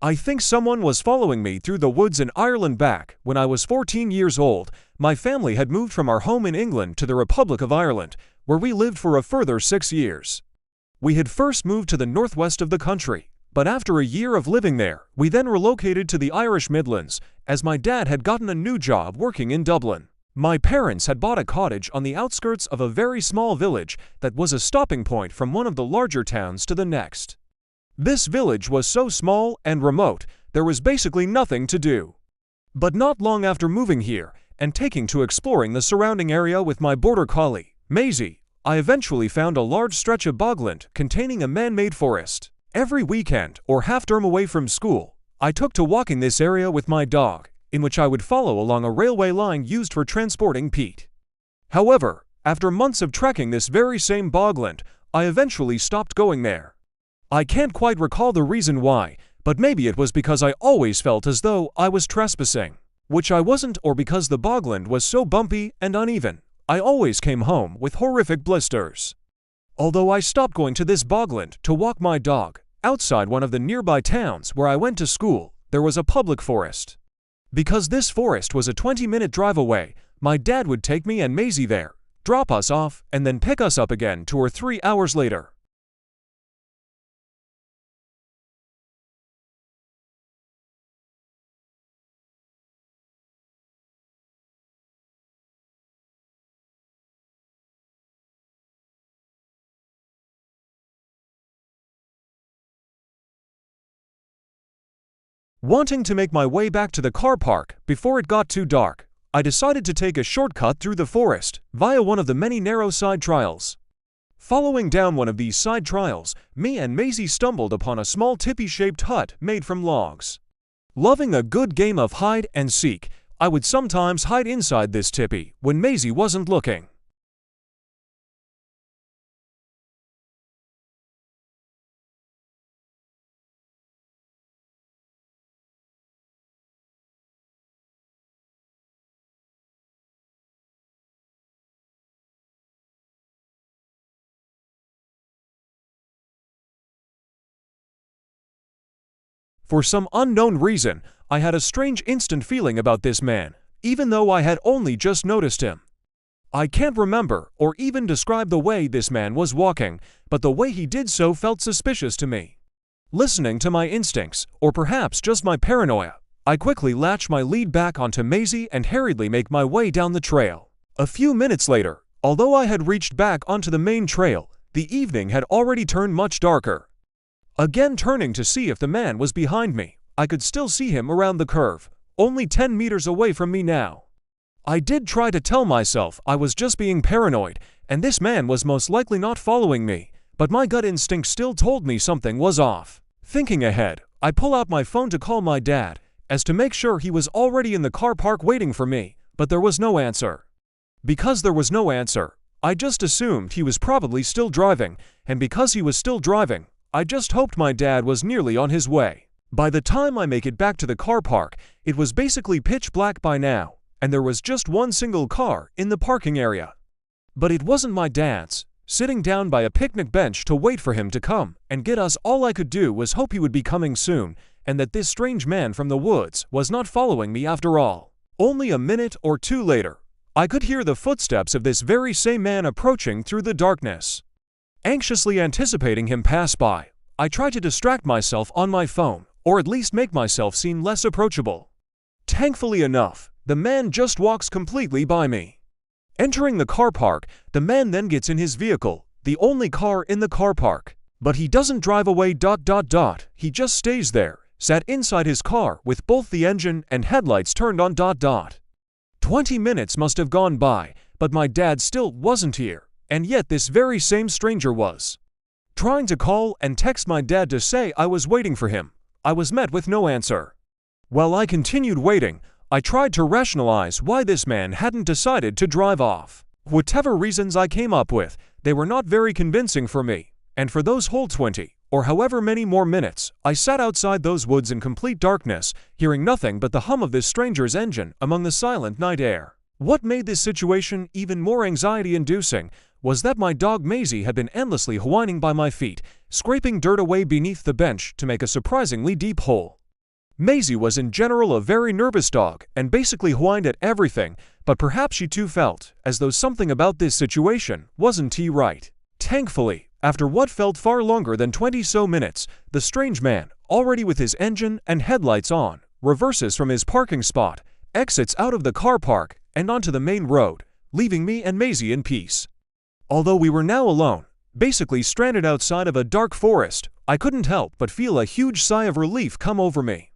I think someone was following me through the woods in Ireland back when I was 14 years old. My family had moved from our home in England to the Republic of Ireland, where we lived for a further 6 years. We had first moved to the northwest of the country, but after a year of living there, we then relocated to the Irish Midlands, as my dad had gotten a new job working in Dublin. My parents had bought a cottage on the outskirts of a very small village that was a stopping point from one of the larger towns to the next. This village was so small and remote, there was basically nothing to do. But not long after moving here, and taking to exploring the surrounding area with my border collie, Maisie, I eventually found a large stretch of bogland containing a man-made forest. Every weekend, or half-term away from school, I took to walking this area with my dog, in which I would follow along a railway line used for transporting peat. However, after months of trekking this very same bogland, I eventually stopped going there. I can't quite recall the reason why, but maybe it was because I always felt as though I was trespassing, which I wasn't, or because the bogland was so bumpy and uneven. I always came home with horrific blisters. Although I stopped going to this bogland to walk my dog, outside one of the nearby towns where I went to school, there was a public forest. Because this forest was a 20-minute drive away, my dad would take me and Maisie there, drop us off, and then pick us up again 2 or 3 hours later. Wanting to make my way back to the car park before it got too dark, I decided to take a shortcut through the forest via one of the many narrow side trails. Following down one of these side trails, me and Maisie stumbled upon a small tipi-shaped hut made from logs. Loving a good game of hide and seek, I would sometimes hide inside this tipi when Maisie wasn't looking. For some unknown reason, I had a strange instant feeling about this man, even though I had only just noticed him. I can't remember or even describe the way this man was walking, but the way he did so felt suspicious to me. Listening to my instincts, or perhaps just my paranoia, I quickly latched my lead back onto Maisie and hurriedly make my way down the trail. A few minutes later, although I had reached back onto the main trail, the evening had already turned much darker. Again turning to see if the man was behind me, I could still see him around the curve, only 10 meters away from me now. I did try to tell myself I was just being paranoid, and this man was most likely not following me, but my gut instinct still told me something was off. Thinking ahead, I pull out my phone to call my dad, as to make sure he was already in the car park waiting for me, but there was no answer. Because there was no answer, I just assumed he was probably still driving, and because he was still driving, I just hoped my dad was nearly on his way. By the time I make it back to the car park, it was basically pitch black by now, and there was just one single car in the parking area. But it wasn't my dad's. Sitting down by a picnic bench to wait for him to come and get us, all I could do was hope he would be coming soon, and that this strange man from the woods was not following me after all. Only a minute or two later, I could hear the footsteps of this very same man approaching through the darkness. Anxiously anticipating him pass by, I tried to distract myself on my phone, or at least make myself seem less approachable. Thankfully enough, the man just walks completely by me. Entering the car park, the man then gets in his vehicle, the only car in the car park. But he doesn't drive away. He just stays there, sat inside his car with both the engine and headlights turned on. 20 minutes must have gone by, but my dad still wasn't here. And yet this very same stranger was. Trying to call and text my dad to say I was waiting for him, I was met with no answer. While I continued waiting, I tried to rationalize why this man hadn't decided to drive off. Whatever reasons I came up with, they were not very convincing for me, and for those whole 20, or however many more minutes, I sat outside those woods in complete darkness, hearing nothing but the hum of this stranger's engine among the silent night air. What made this situation even more anxiety-inducing was that my dog Maisie had been endlessly whining by my feet, scraping dirt away beneath the bench to make a surprisingly deep hole. Maisie was in general a very nervous dog and basically whined at everything, but perhaps she too felt as though something about this situation wasn't right. Thankfully, after what felt far longer than 20 so minutes, the strange man, already with his engine and headlights on, reverses from his parking spot, exits out of the car park, and onto the main road, leaving me and Maisie in peace. Although we were now alone, basically stranded outside of a dark forest, I couldn't help but feel a huge sigh of relief come over me.